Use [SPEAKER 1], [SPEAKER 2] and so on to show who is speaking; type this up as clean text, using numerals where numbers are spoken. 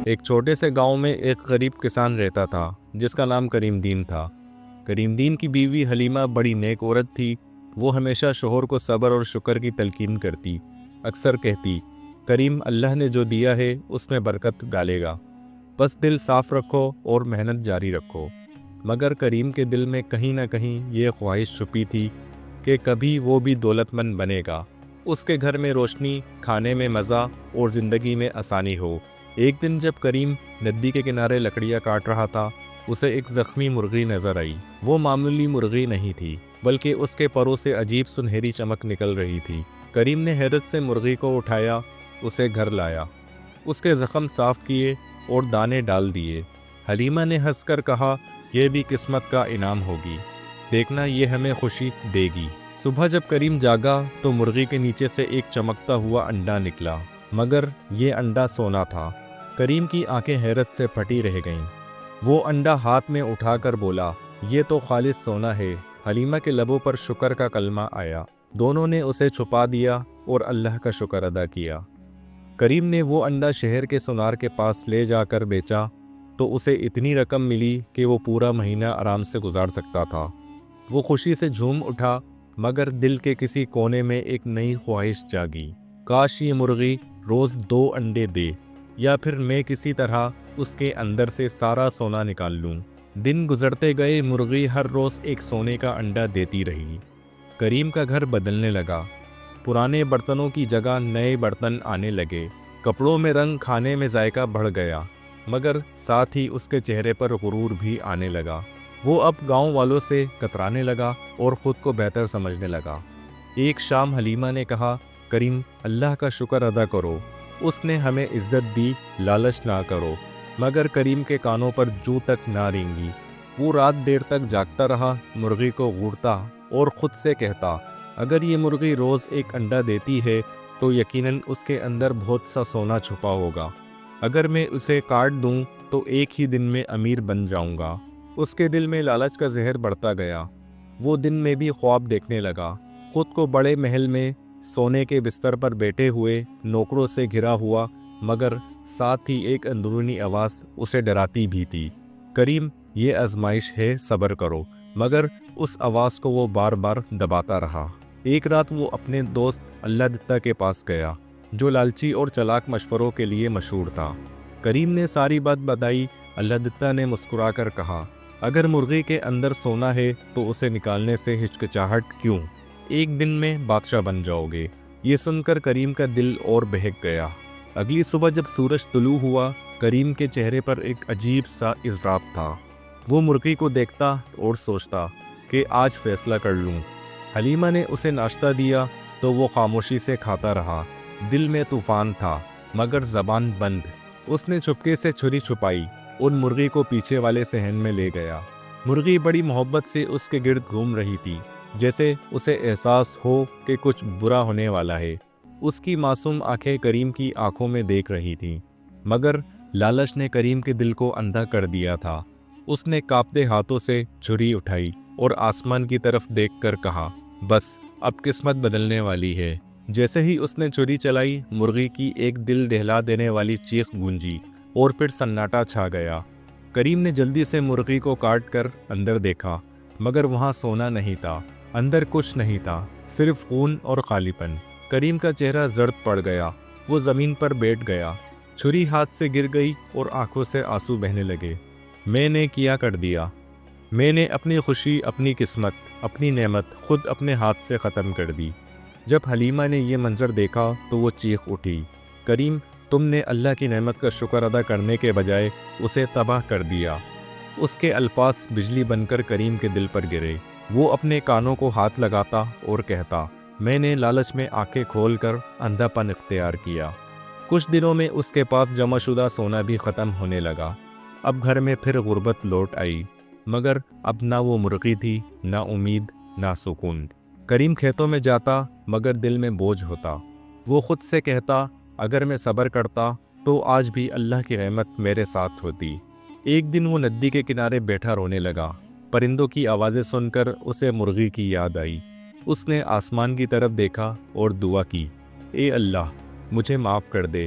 [SPEAKER 1] ایک چھوٹے سے گاؤں میں ایک غریب کسان رہتا تھا جس کا نام کریم دین تھا۔ کریم دین کی بیوی حلیمہ بڑی نیک عورت تھی۔ وہ ہمیشہ شوہر کو صبر اور شکر کی تلقین کرتی، اکثر کہتی، کریم، اللہ نے جو دیا ہے اس میں برکت ڈالے گا، بس دل صاف رکھو اور محنت جاری رکھو۔ مگر کریم کے دل میں کہیں نہ کہیں یہ خواہش چھپی تھی کہ کبھی وہ بھی دولت مند بنے گا، اس کے گھر میں روشنی، کھانے میں مزہ اور زندگی میں آسانی ہو۔ ایک دن جب کریم ندی کے کنارے لکڑیاں کاٹ رہا تھا، اسے ایک زخمی مرغی نظر آئی۔ وہ معمولی مرغی نہیں تھی، بلکہ اس کے پروں سے عجیب سنہری چمک نکل رہی تھی۔ کریم نے حیرت سے مرغی کو اٹھایا، اسے گھر لایا، اس کے زخم صاف کیے اور دانے ڈال دیے۔ حلیمہ نے ہنس کر کہا، یہ بھی قسمت کا انعام ہوگی، دیکھنا یہ ہمیں خوشی دے گی۔ صبح جب کریم جاگا تو مرغی کے نیچے سے ایک چمکتا ہوا انڈا نکلا، مگر یہ انڈا سونا تھا۔ کریم کی آنکھیں حیرت سے پھٹی رہ گئیں۔ وہ انڈا ہاتھ میں اٹھا کر بولا، یہ تو خالص سونا ہے۔ حلیمہ کے لبوں پر شکر کا کلمہ آیا۔ دونوں نے اسے چھپا دیا اور اللہ کا شکر ادا کیا۔ کریم نے وہ انڈا شہر کے سونار کے پاس لے جا کر بیچا تو اسے اتنی رقم ملی کہ وہ پورا مہینہ آرام سے گزار سکتا تھا۔ وہ خوشی سے جھوم اٹھا، مگر دل کے کسی کونے میں ایک نئی خواہش جاگی، کاش یہ مرغی روز 2 انڈے دے، یا پھر میں کسی طرح اس کے اندر سے سارا سونا نکال لوں۔ دن گزرتے گئے، مرغی ہر روز ایک سونے کا انڈا دیتی رہی۔ کریم کا گھر بدلنے لگا، پرانے برتنوں کی جگہ نئے برتن آنے لگے، کپڑوں میں رنگ، کھانے میں ذائقہ بڑھ گیا، مگر ساتھ ہی اس کے چہرے پر غرور بھی آنے لگا۔ وہ اب گاؤں والوں سے کترانے لگا اور خود کو بہتر سمجھنے لگا۔ ایک شام حلیمہ نے کہا، کریم، اللہ کا شکر ادا کرو، اس نے ہمیں عزت دی، لالچ نہ کرو۔ مگر کریم کے کانوں پر جوں تک نہ رینگی۔ وہ رات دیر تک جاگتا رہا، مرغی کو گھورتا اور خود سے کہتا، اگر یہ مرغی روز ایک انڈا دیتی ہے تو یقیناً اس کے اندر بہت سا سونا چھپا ہوگا۔ اگر میں اسے کاٹ دوں تو ایک ہی دن میں امیر بن جاؤں گا۔ اس کے دل میں لالچ کا زہر بڑھتا گیا۔ وہ دن میں بھی خواب دیکھنے لگا، خود کو بڑے محل میں سونے کے بستر پر بیٹھے ہوئے، نوکروں سے گھرا ہوا، مگر ساتھ ہی ایک اندرونی آواز اسے ڈراتی بھی تھی، کریم، یہ آزمائش ہے، صبر کرو۔ مگر اس آواز کو وہ بار بار دباتا رہا۔ ایک رات وہ اپنے دوست اللہ دتہ کے پاس گیا، جو لالچی اور چلاک مشوروں کے لیے مشہور تھا۔ کریم نے ساری بات بتائی۔ اللہ دتہ نے مسکرا کر کہا، اگر مرغی کے اندر سونا ہے تو اسے نکالنے سے ہچکچاہٹ کیوں؟ ایک دن میں بادشاہ بن جاؤ گے۔ یہ سن کر کریم کا دل اور بہک گیا۔ اگلی صبح جب سورج طلوع ہوا، کریم کے چہرے پر ایک عجیب سا اضطراب تھا۔ وہ مرغی کو دیکھتا اور سوچتا کہ آج فیصلہ کر لوں۔ حلیمہ نے اسے ناشتہ دیا تو وہ خاموشی سے کھاتا رہا۔ دل میں طوفان تھا، مگر زبان بند۔ اس نے چپکے سے چھری چھپائی اور مرغی کو پیچھے والے صحن میں لے گیا۔ مرغی بڑی محبت سے اس کے گرد گھوم رہی تھی، جیسے اسے احساس ہو کہ کچھ برا ہونے والا ہے۔ اس کی معصوم آنکھیں کریم کی آنکھوں میں دیکھ رہی تھیں، مگر لالچ نے کریم کے دل کو اندھا کر دیا تھا۔ اس نے کانپتے ہاتھوں سے چھری اٹھائی اور آسمان کی طرف دیکھ کر کہا، بس اب قسمت بدلنے والی ہے۔ جیسے ہی اس نے چھری چلائی، مرغی کی ایک دل دہلا دینے والی چیخ گونجی اور پھر سناٹا چھا گیا۔ کریم نے جلدی سے مرغی کو کاٹ کر اندر دیکھا، مگر وہاں سونا نہیں تھا، اندر کچھ نہیں تھا، صرف خون اور خالی پن۔ کریم کا چہرہ زرد پڑ گیا، وہ زمین پر بیٹھ گیا، چھری ہاتھ سے گر گئی اور آنکھوں سے آنسو بہنے لگے۔ میں نے کیا کر دیا؟ میں نے اپنی خوشی، اپنی قسمت، اپنی نعمت خود اپنے ہاتھ سے ختم کر دی۔ جب حلیمہ نے یہ منظر دیکھا تو وہ چیخ اٹھی، کریم، تم نے اللہ کی نعمت کا شکر ادا کرنے کے بجائے اسے تباہ کر دیا۔ اس کے الفاظ بجلی بن کر کریم کے دل پر گرے۔ وہ اپنے کانوں کو ہاتھ لگاتا اور کہتا، میں نے لالچ میں آنکھیں کھول کر اندھا پن اختیار کیا۔ کچھ دنوں میں اس کے پاس جمع شدہ سونا بھی ختم ہونے لگا۔ اب گھر میں پھر غربت لوٹ آئی، مگر اب نہ وہ مرغی تھی، نہ امید، نہ سکون۔ کریم کھیتوں میں جاتا، مگر دل میں بوجھ ہوتا۔ وہ خود سے کہتا، اگر میں صبر کرتا تو آج بھی اللہ کی رحمت میرے ساتھ ہوتی۔ ایک دن وہ ندی کے کنارے بیٹھا رونے لگا۔ پرندوں کی آوازیں سن کر اسے مرغی کی یاد آئی۔ اس نے آسمان کی طرف دیکھا اور دعا کی، اے اللہ، مجھے معاف کر دے،